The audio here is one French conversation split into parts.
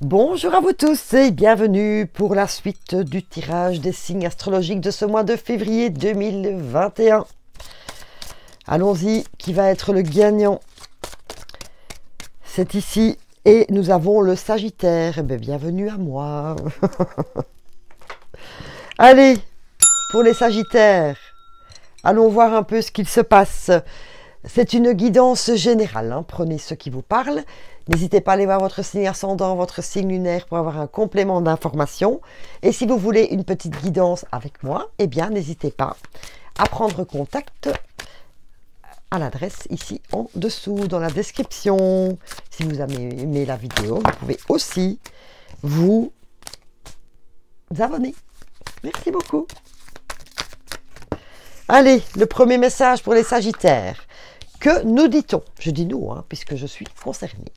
Bonjour à vous tous et bienvenue pour la suite du tirage des signes astrologiques de ce mois de février 2021. Allons-y, qui va être le gagnant? C'est ici et nous avons le Sagittaire. Eh bien, bienvenue à moi. Allez, pour les Sagittaires, allons voir un peu ce qu'il se passe. C'est une guidance générale, hein. Prenez ce qui vous parle. N'hésitez pas à aller voir votre signe ascendant, votre signe lunaire pour avoir un complément d'information. Et si vous voulez une petite guidance avec moi, eh bien, n'hésitez pas à prendre contact à l'adresse ici en dessous, dans la description. Si vous avez aimé la vidéo, vous pouvez aussi vous abonner. Merci beaucoup. Allez, le premier message pour les Sagittaires. Que nous dit-on? Je dis nous, hein, puisque je suis concernée.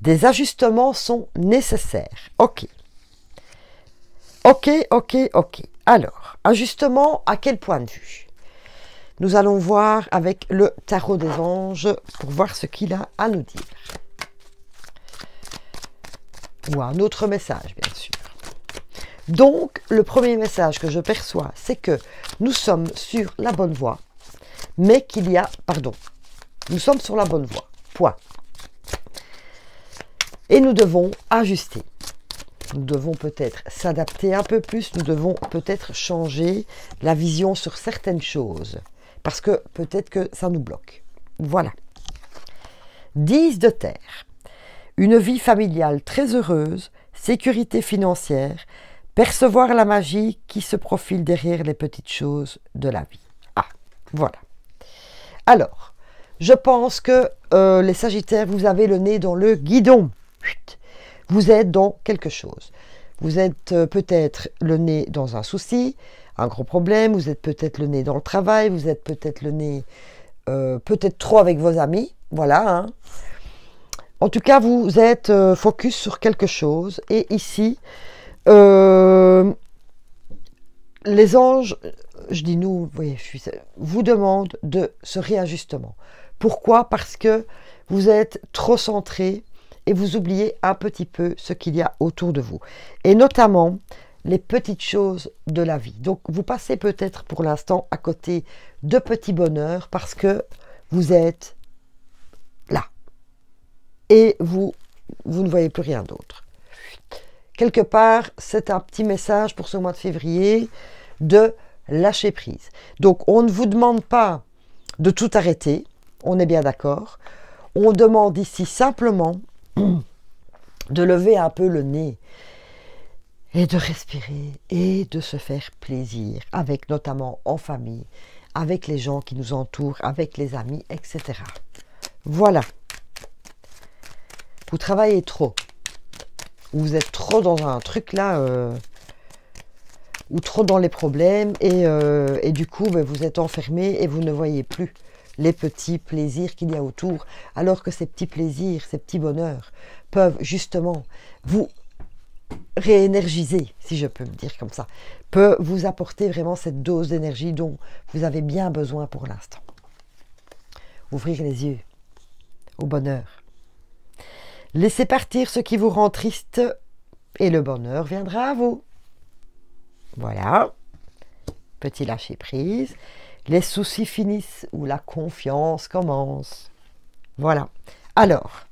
Des ajustements sont nécessaires. Ok. Alors, ajustement à quel point de vue? Nous allons voir avec le tarot des anges pour voir ce qu'il a à nous dire. Ou un autre message, bien sûr. Donc, le premier message que je perçois, c'est que nous sommes sur la bonne voie, mais qu'il y a, nous sommes sur la bonne voie, point. Et nous devons ajuster. Nous devons peut-être s'adapter un peu plus, nous devons peut-être changer la vision sur certaines choses, parce que peut-être que ça nous bloque. Voilà. 10 de terre. Une vie familiale très heureuse, sécurité financière, percevoir la magie qui se profile derrière les petites choses de la vie. Ah, voilà. Alors, je pense que les Sagittaires, vous avez le nez dans le guidon. Vous êtes dans quelque chose. Vous êtes peut-être le nez dans un souci, un gros problème. Vous êtes peut-être le nez dans le travail. Vous êtes peut-être le nez peut-être trop avec vos amis. Voilà. Hein. En tout cas, vous êtes focus sur quelque chose. Et ici, les anges, je dis nous, vous voyez, vous demandent de ce réajustement. Pourquoi? Parce que vous êtes trop centré et vous oubliez un petit peu ce qu'il y a autour de vous. Et notamment, les petites choses de la vie. Donc, vous passez peut-être pour l'instant à côté de petits bonheurs parce que vous êtes là. Et vous ne voyez plus rien d'autre. Quelque part, c'est un petit message pour ce mois de février de lâcher prise. Donc, on ne vous demande pas de tout arrêter, on est bien d'accord. On demande ici simplement de lever un peu le nez et de respirer et de se faire plaisir, avec notamment en famille, avec les gens qui nous entourent, avec les amis, etc. Voilà. Vous travaillez trop. Vous êtes trop dans un truc là, ou trop dans les problèmes, et du coup, vous êtes enfermé et vous ne voyez plus les petits plaisirs qu'il y a autour, alors que ces petits plaisirs, ces petits bonheurs, peuvent justement vous réénergiser, si je peux me dire comme ça, peut vous apporter vraiment cette dose d'énergie dont vous avez bien besoin pour l'instant. Ouvrir les yeux au bonheur. Laissez partir ce qui vous rend triste et le bonheur viendra à vous. Voilà. Petit lâcher prise. Les soucis finissent où la confiance commence. Voilà. Alors,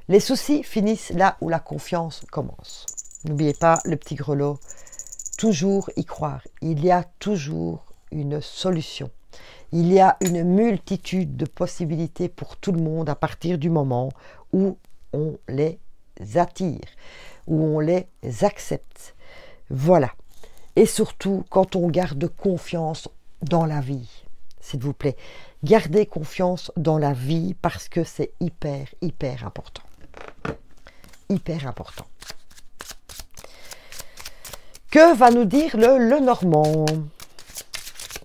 les soucis finissent là où la confiance commence. N'oubliez pas le petit grelot. Toujours y croire. Il y a toujours une solution. Il y a une multitude de possibilités pour tout le monde à partir du moment où on les attire, où on les accepte. Voilà. Et surtout, quand on garde confiance dans la vie, s'il vous plaît, gardez confiance dans la vie parce que c'est hyper, hyper important. Hyper important. Que va nous dire le Lenormand?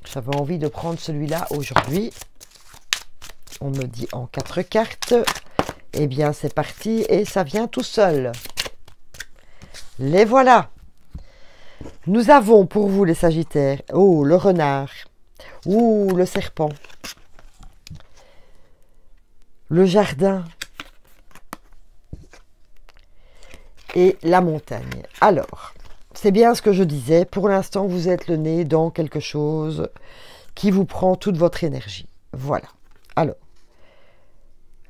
J'avais envie de prendre celui-là aujourd'hui. On me dit en 4 cartes. Eh bien, c'est parti et ça vient tout seul. Les voilà. Nous avons pour vous les Sagittaires, oh, le renard, ou le serpent, le jardin, et la montagne. Alors, c'est bien ce que je disais. Pour l'instant, vous êtes le nez dans quelque chose qui vous prend toute votre énergie. Voilà. Alors,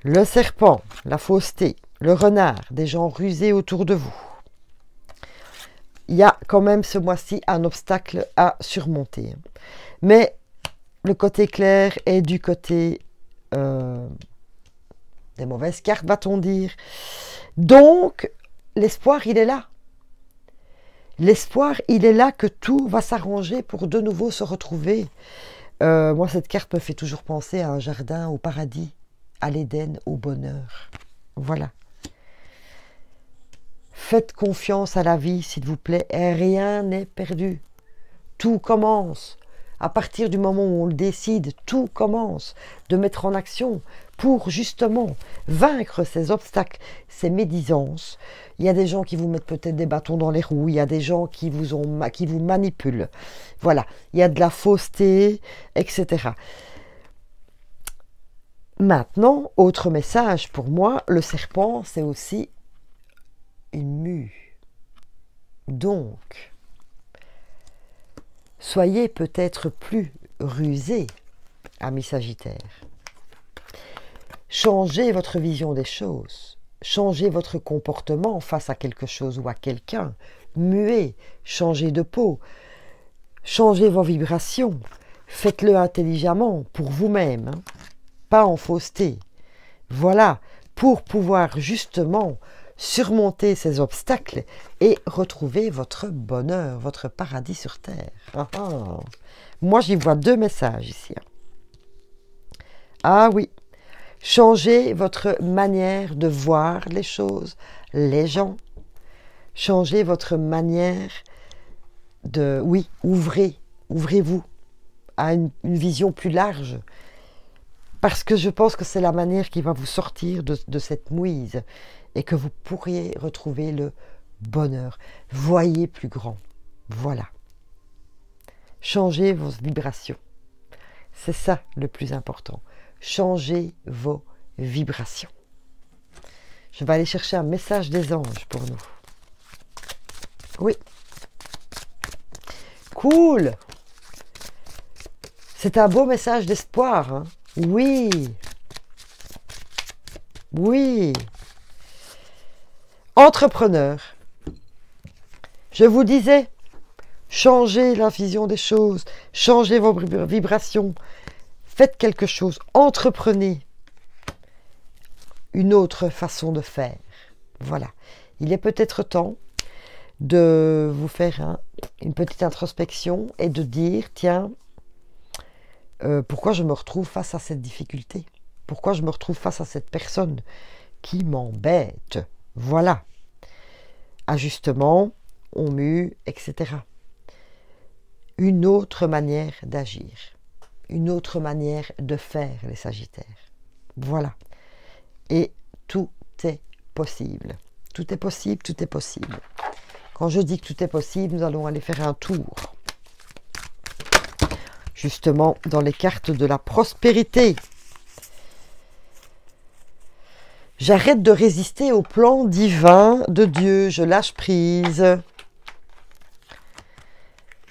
le serpent, la fausseté, le renard, des gens rusés autour de vous. Il y a quand même ce mois-ci un obstacle à surmonter. Mais le côté clair est du côté des mauvaises cartes, va-t-on dire. Donc, l'espoir, il est là. L'espoir, il est là que tout va s'arranger pour de nouveau se retrouver. Moi, cette carte me fait toujours penser à un jardin, au paradis, à l'Éden, au bonheur. Voilà. Faites confiance à la vie, s'il vous plaît. Et rien n'est perdu. Tout commence. À partir du moment où on le décide, tout commence de mettre en action pour justement vaincre ces obstacles, ces médisances. Il y a des gens qui vous mettent peut-être des bâtons dans les roues, il y a des gens qui vous manipulent. Voilà, il y a de la fausseté, etc. Maintenant, autre message pour moi, le serpent, c'est aussi une mue. Donc, soyez peut-être plus rusés, amis Sagittaires. Changez votre vision des choses. Changez votre comportement face à quelque chose ou à quelqu'un. Muez, changez de peau. Changez vos vibrations. Faites-le intelligemment pour vous-même, hein, pas en fausseté. Voilà, pour pouvoir justement surmonter ces obstacles et retrouver votre bonheur, votre paradis sur terre. Ah, ah. Moi, j'y vois deux messages ici. Ah oui, changez votre manière de voir les choses, les gens. Changez votre manière de... Oui, ouvrez-vous à une vision plus large. Parce que je pense que c'est la manière qui va vous sortir de cette mouise et que vous pourriez retrouver le bonheur. Voyez plus grand. Voilà. Changez vos vibrations. C'est ça le plus important. Changez vos vibrations. Je vais aller chercher un message des anges pour nous. Oui. Cool. C'est un beau message d'espoir, hein? Oui. Oui. Entrepreneur. Je vous disais, changez la vision des choses, changez vos vibrations, faites quelque chose, entreprenez une autre façon de faire. Voilà. Il est peut-être temps de vous faire une petite introspection et de dire, tiens, pourquoi je me retrouve face à cette difficulté? Pourquoi je me retrouve face à cette personne qui m'embête? Voilà. Ajustement, on mue, etc. Une autre manière d'agir. Une autre manière de faire, les Sagittaires. Voilà. Et tout est possible. Tout est possible, tout est possible. Quand je dis que tout est possible, nous allons aller faire un tour. Justement, dans les cartes de la prospérité. J'arrête de résister au plan divin de Dieu. Je lâche prise.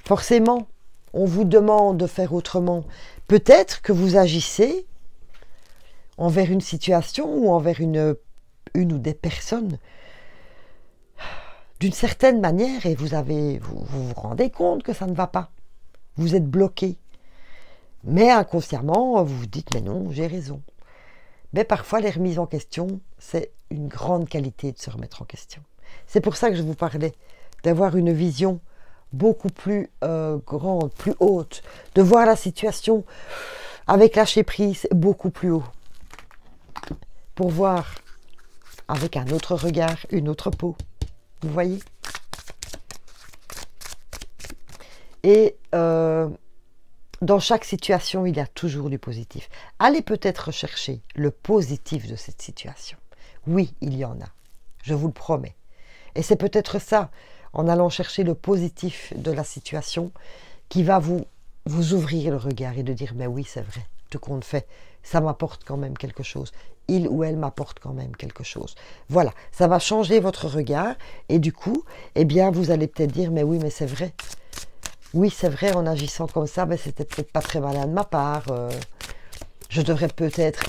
Forcément, on vous demande de faire autrement. Peut-être que vous agissez envers une situation ou envers une ou des personnes d'une certaine manière et vous vous rendez compte que ça ne va pas. Vous êtes bloqué. Mais inconsciemment, vous vous dites, mais non, j'ai raison. Mais parfois, les remises en question, c'est une grande qualité de se remettre en question. C'est pour ça que je vous parlais d'avoir une vision beaucoup plus grande, plus haute, de voir la situation avec lâcher prise beaucoup plus haut. Pour voir avec un autre regard, une autre peau. Vous voyez? Et dans chaque situation, il y a toujours du positif. Allez peut-être rechercher le positif de cette situation. Oui, il y en a. Je vous le promets. Et c'est peut-être ça, en allant chercher le positif de la situation, qui va vous ouvrir le regard et de dire, mais oui, c'est vrai, tout compte fait, ça m'apporte quand même quelque chose. Il ou elle m'apporte quand même quelque chose. Voilà, ça va changer votre regard. Et du coup, eh bien, vous allez peut-être dire, mais oui, mais c'est vrai. Oui, c'est vrai, en agissant comme ça, ben, c'était peut-être pas très malin de ma part. Je devrais peut-être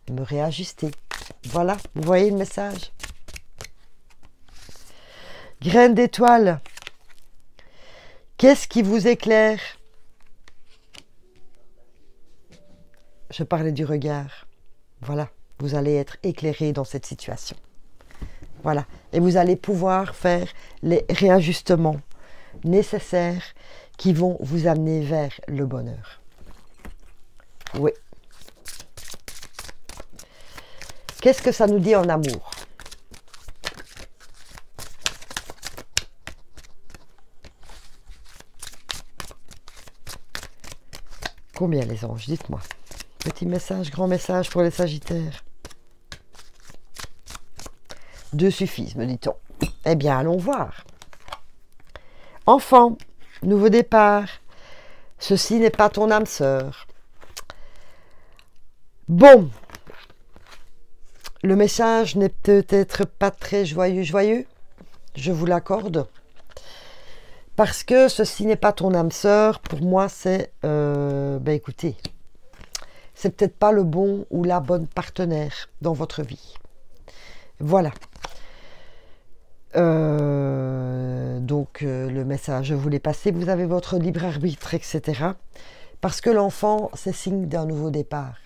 me réajuster. Voilà, vous voyez le message. Graine d'étoile. Qu'est-ce qui vous éclaire? Je parlais du regard. Voilà, vous allez être éclairé dans cette situation. Voilà, et vous allez pouvoir faire les réajustements nécessaires qui vont vous amener vers le bonheur. Oui. Qu'est-ce que ça nous dit en amour? Combien les anges? Dites-moi. Petit message, grand message pour les Sagittaires. 2 suffisent, me dit-on. Eh bien, allons voir. Enfant, nouveau départ. Ceci n'est pas ton âme sœur. Bon. Le message n'est peut-être pas très joyeux. Je vous l'accorde. Parce que ceci n'est pas ton âme sœur, pour moi, c'est... ben écoutez, c'est peut-être pas le bon ou la bonne partenaire dans votre vie. Voilà. Donc, le message, je vous l'ai passé. Vous avez votre libre arbitre, etc. Parce que l'enfant, c'est signe d'un nouveau départ.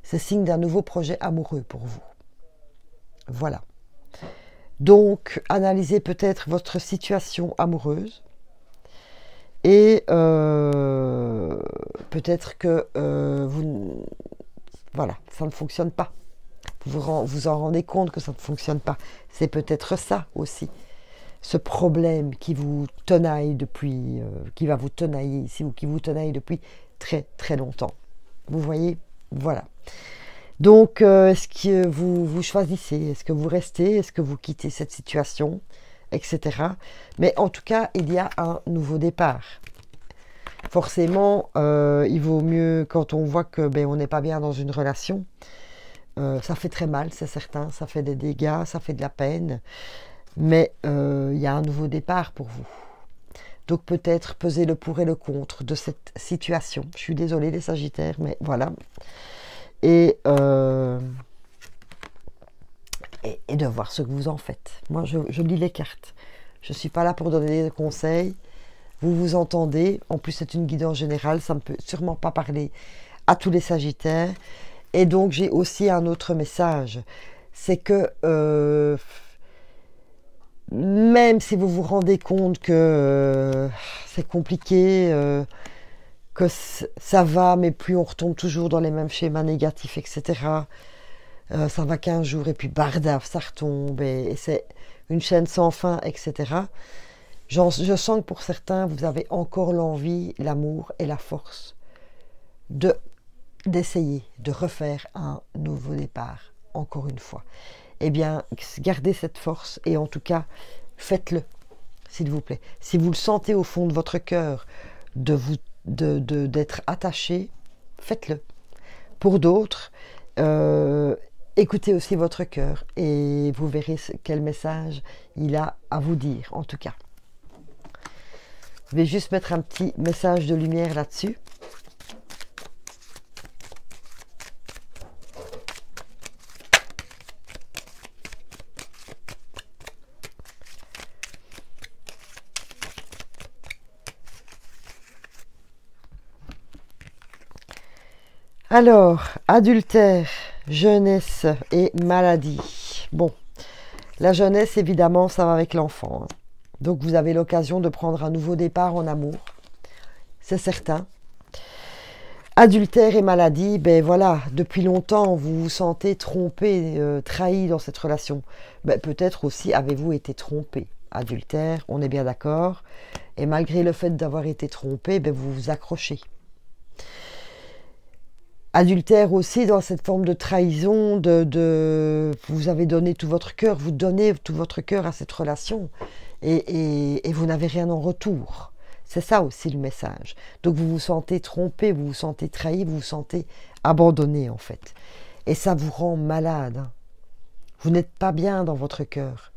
C'est signe d'un nouveau projet amoureux pour vous. Voilà. Donc, analysez peut-être votre situation amoureuse. Et peut-être que voilà, ça ne fonctionne pas. Vous en rendez compte que ça ne fonctionne pas. C'est peut-être ça aussi. Ce problème qui vous tenaille depuis, qui va vous tenailler ici ou qui vous tenaille depuis très très longtemps. Vous voyez? Voilà. Donc, est-ce que vous choisissez? Est-ce que vous restez? Est-ce que vous quittez cette situation? Etc. Mais en tout cas, il y a un nouveau départ. Forcément, il vaut mieux quand on voit que on n'est pas bien dans une relation. Ça fait très mal, c'est certain. Ça fait des dégâts, ça fait de la peine. Mais il y a un nouveau départ pour vous. Donc peut-être peser le pour et le contre de cette situation. Je suis désolée les Sagittaires, mais voilà. Et de voir ce que vous en faites. Moi, je lis les cartes. Je ne suis pas là pour donner des conseils. Vous vous entendez. En plus, c'est une guidance générale. Ça ne peut sûrement pas parler à tous les Sagittaires. Et donc, j'ai aussi un autre message. C'est que même si vous vous rendez compte que c'est compliqué, que ça va, mais plus on retombe toujours dans les mêmes schémas négatifs, etc. Ça va 15 jours et puis bardaf, ça retombe. Et c'est une chaîne sans fin, etc. Je sens que pour certains, vous avez encore l'envie, l'amour et la force d'essayer de refaire un nouveau départ, encore une fois. Eh bien, gardez cette force et en tout cas, faites-le, s'il vous plaît. Si vous le sentez au fond de votre cœur, d'être attaché, faites-le. Pour d'autres, écoutez aussi votre cœur et vous verrez quel message il a à vous dire, en tout cas. Je vais juste mettre un petit message de lumière là-dessus. Alors, adultère, jeunesse et maladie. Bon, la jeunesse, évidemment, ça va avec l'enfant. Donc, vous avez l'occasion de prendre un nouveau départ en amour. C'est certain. Adultère et maladie, ben voilà, depuis longtemps, vous vous sentez trompé, trahi dans cette relation. Ben, peut-être aussi avez-vous été trompé. Adultère, on est bien d'accord. Et malgré le fait d'avoir été trompé, ben, vous vous accrochez. Adultère aussi dans cette forme de trahison, vous avez donné tout votre cœur, vous donnez tout votre cœur à cette relation et vous n'avez rien en retour. C'est ça aussi le message. Donc vous vous sentez trompé, vous vous sentez trahi, vous vous sentez abandonné en fait. Et ça vous rend malade. Hein. Vous n'êtes pas bien dans votre cœur.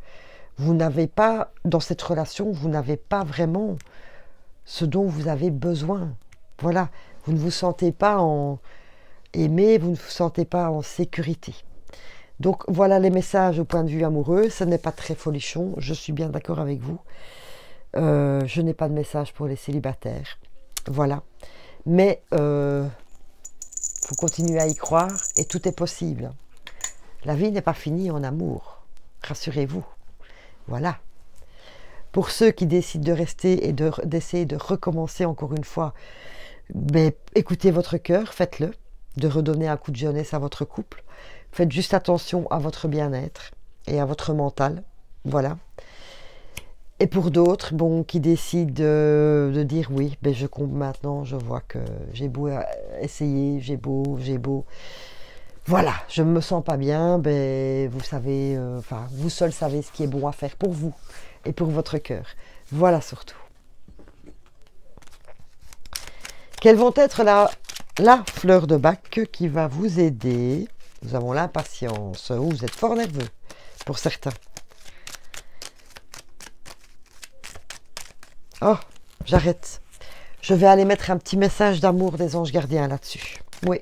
Vous n'avez pas, dans cette relation, vous n'avez pas vraiment ce dont vous avez besoin. Voilà, vous ne vous sentez pas aimé, vous ne vous sentez pas en sécurité. Donc voilà les messages au point de vue amoureux. Ce n'est pas très folichon, je suis bien d'accord avec vous. Je n'ai pas de message pour les célibataires. Voilà. Mais faut continuer à y croire et tout est possible. La vie n'est pas finie en amour. Rassurez-vous. Voilà. Pour ceux qui décident de rester et d'essayer de recommencer encore une fois, ben, écoutez votre cœur, faites-le. De redonner un coup de jeunesse à votre couple. Faites juste attention à votre bien-être et à votre mental. Voilà. Et pour d'autres, bon, qui décident de dire oui, ben je compte maintenant, je vois que j'ai beau essayer, j'ai beau. Voilà, je ne me sens pas bien, ben vous savez, enfin, vous seul savez ce qui est bon à faire pour vous et pour votre cœur. Voilà surtout. Quelles vont être la fleur de bac qui va vous aider? Nous avons l'impatience, vous êtes fort nerveux pour certains. Oh, j'arrête. Je vais aller mettre un petit message d'amour des anges gardiens là-dessus. Oui.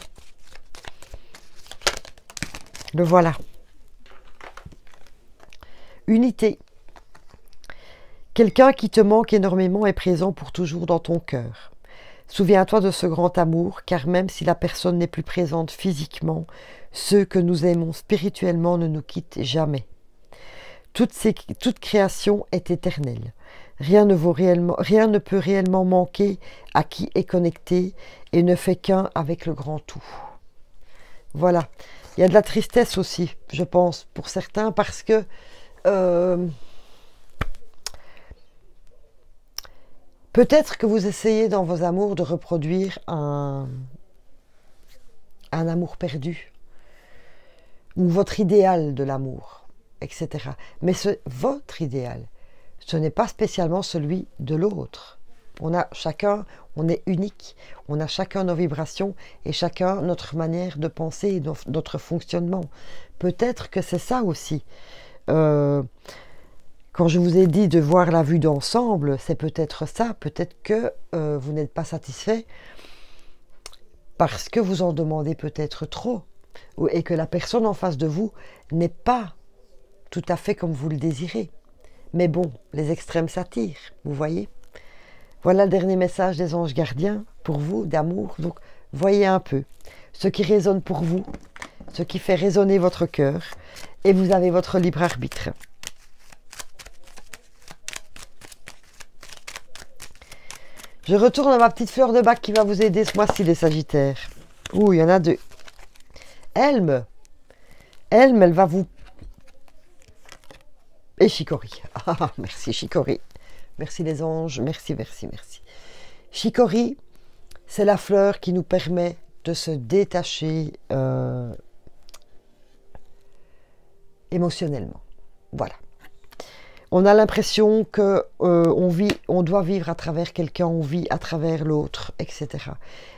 Le voilà. Unité. Quelqu'un qui te manque énormément est présent pour toujours dans ton cœur. Souviens-toi de ce grand amour, car même si la personne n'est plus présente physiquement, ceux que nous aimons spirituellement ne nous quittent jamais. Toute création est éternelle. Rien ne peut réellement manquer à qui est connecté et ne fait qu'un avec le grand tout. Voilà. Il y a de la tristesse aussi, je pense, pour certains, parce que peut-être que vous essayez dans vos amours de reproduire un amour perdu, ou votre idéal de l'amour, etc. Mais votre idéal, ce n'est pas spécialement celui de l'autre. On est unique, on a chacun nos vibrations et chacun notre manière de penser et notre fonctionnement. Peut-être que c'est ça aussi. Quand je vous ai dit de voir la vue d'ensemble, c'est peut-être ça. Peut-être que vous n'êtes pas satisfait parce que vous en demandez peut-être trop et que la personne en face de vous n'est pas tout à fait comme vous le désirez. Mais bon, les extrêmes s'attirent, vous voyez. Voilà le dernier message des anges gardiens pour vous, d'amour. Donc, voyez un peu ce qui résonne pour vous, ce qui fait résonner votre cœur, et vous avez votre libre arbitre. Je retourne à ma petite fleur de bac qui va vous aider ce mois-ci, les Sagittaires. Ouh, il y en a deux. Elme, elle va vous... Et Chicory. Ah, merci Chicory. Merci les anges. Merci, merci, merci. Chicory, c'est la fleur qui nous permet de se détacher émotionnellement. Voilà. On a l'impression que on doit vivre à travers quelqu'un, on vit à travers l'autre, etc.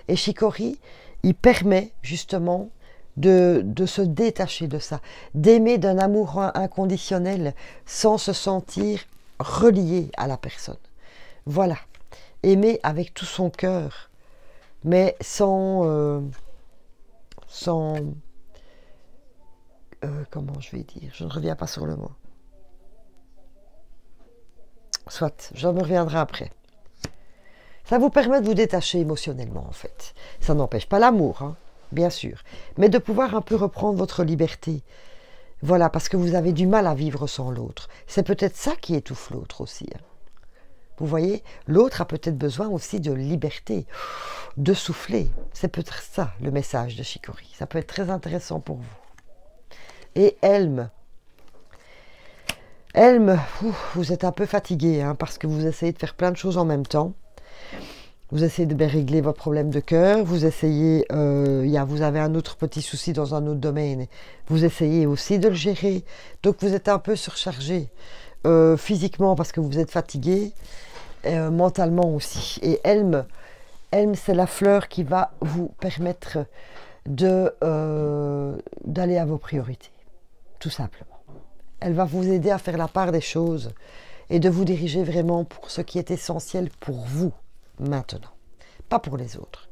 Et Chicory, il permet justement de se détacher de ça, d'aimer d'un amour inconditionnel sans se sentir relié à la personne. Voilà. Aimer avec tout son cœur, mais sans comment je vais dire, je ne reviens pas sur le mot. Soit, je me reviendrai après. Ça vous permet de vous détacher émotionnellement, en fait. Ça n'empêche pas l'amour, hein, bien sûr, mais de pouvoir un peu reprendre votre liberté. Voilà, parce que vous avez du mal à vivre sans l'autre. C'est peut-être ça qui étouffe l'autre aussi. Hein. Vous voyez, l'autre a peut-être besoin aussi de liberté, de souffler. C'est peut-être ça, le message de Chicory. Ça peut être très intéressant pour vous. Et Elme, vous êtes un peu fatigué, hein, parce que vous essayez de faire plein de choses en même temps. Vous essayez de bien régler vos problèmes de cœur, vous essayez, vous avez un autre petit souci dans un autre domaine, vous essayez aussi de le gérer. Donc vous êtes un peu surchargé physiquement parce que vous êtes fatigué, mentalement aussi. Et Helm, c'est la fleur qui va vous permettre d'aller à vos priorités, tout simplement. Elle va vous aider à faire la part des choses et de vous diriger vraiment pour ce qui est essentiel pour vous maintenant, pas pour les autres.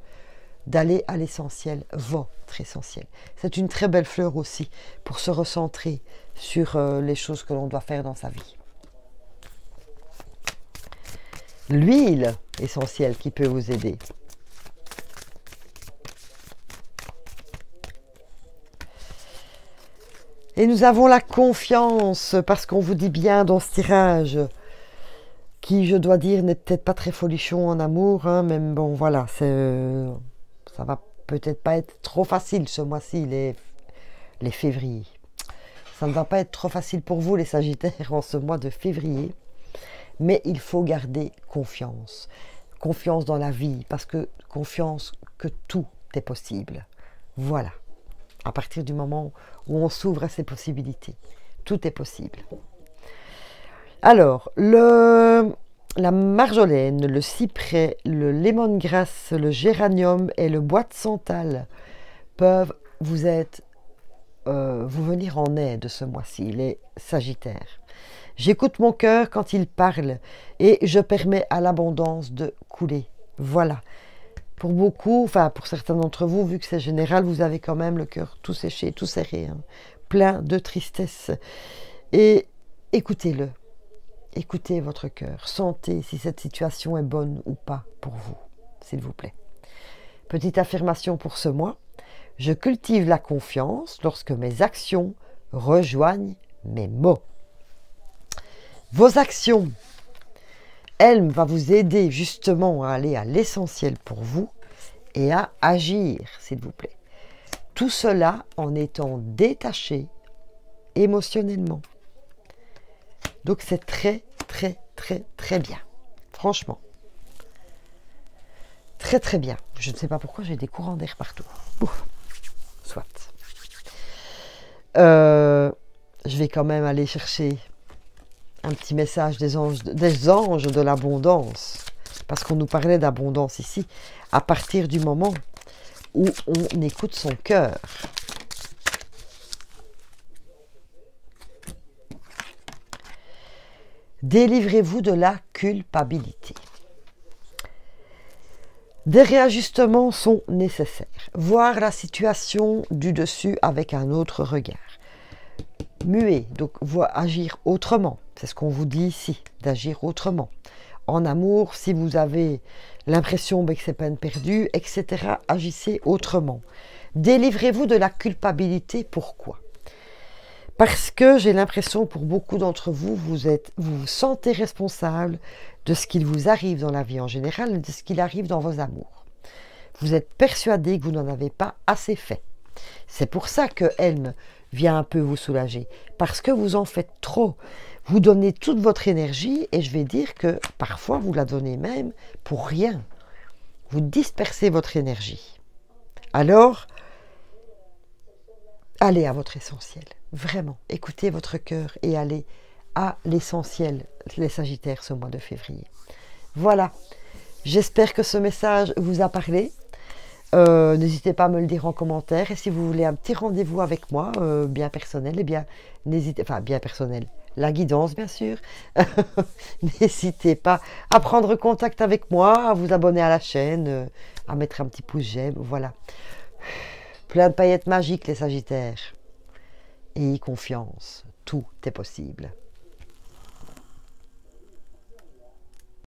D'aller à l'essentiel, votre essentiel. C'est une très belle fleur aussi pour se recentrer sur les choses que l'on doit faire dans sa vie. L'huile essentielle qui peut vous aider. Et nous avons la confiance, parce qu'on vous dit bien dans ce tirage, qui, je dois dire, n'est peut-être pas très folichon en amour, hein, même bon, voilà, ça va peut-être pas être trop facile ce mois-ci, les février. Ça ne va pas être trop facile pour vous, les Sagittaires, en ce mois de février, mais il faut garder confiance. Confiance dans la vie, parce que confiance que tout est possible. Voilà. À partir du moment où on s'ouvre à ces possibilités, tout est possible. Alors, la marjolaine, le cyprès, le lemongrass, le géranium et le bois de santal peuvent vous venir en aide ce mois-ci, les Sagittaires. J'écoute mon cœur quand il parle et je permets à l'abondance de couler. Voilà. Pour beaucoup, enfin pour certains d'entre vous, vu que c'est général, vous avez quand même le cœur tout séché, tout serré, hein, plein de tristesse. Et écoutez-le, écoutez votre cœur, sentez si cette situation est bonne ou pas pour vous, s'il vous plaît. Petite affirmation pour ce mois, je cultive la confiance lorsque mes actions rejoignent mes mots. Vos actions, elle va vous aider justement à aller à l'essentiel pour vous et à agir, s'il vous plaît. Tout cela en étant détaché émotionnellement. Donc c'est très, très, très, très bien. Franchement. Très, très bien. Je ne sais pas pourquoi j'ai des courants d'air partout. Ouf. Soit. Je vais quand même aller chercher un petit message des anges de l'abondance, parce qu'on nous parlait d'abondance ici, à partir du moment où on écoute son cœur. Délivrez-vous de la culpabilité. Des réajustements sont nécessaires. Voir la situation du dessus avec un autre regard. Muer, donc agir autrement. C'est ce qu'on vous dit ici, d'agir autrement. En amour, si vous avez l'impression que c'est peine perdue, etc., agissez autrement. Délivrez-vous de la culpabilité. Pourquoi? Parce que j'ai l'impression, pour beaucoup d'entre vous, vous vous sentez responsable de ce qu'il vous arrive dans la vie en général, de ce qu'il arrive dans vos amours. Vous êtes persuadé que vous n'en avez pas assez fait. C'est pour ça que Helm vient un peu vous soulager, parce que vous en faites trop. Vous donnez toute votre énergie, et je vais dire que parfois vous la donnez même pour rien. Vous dispersez votre énergie. Alors, allez à votre essentiel. Vraiment, écoutez votre cœur et allez à l'essentiel, les Sagittaires, ce mois de février. Voilà, j'espère que ce message vous a parlé. N'hésitez pas à me le dire en commentaire. Et si vous voulez un petit rendez-vous avec moi, bien personnel, eh bien, n'hésitez, enfin bien personnel, la guidance bien sûr, n'hésitez pas à prendre contact avec moi, à vous abonner à la chaîne, à mettre un petit pouce j'aime, voilà. Plein de paillettes magiques les Sagittaires. Ayez confiance, tout est possible.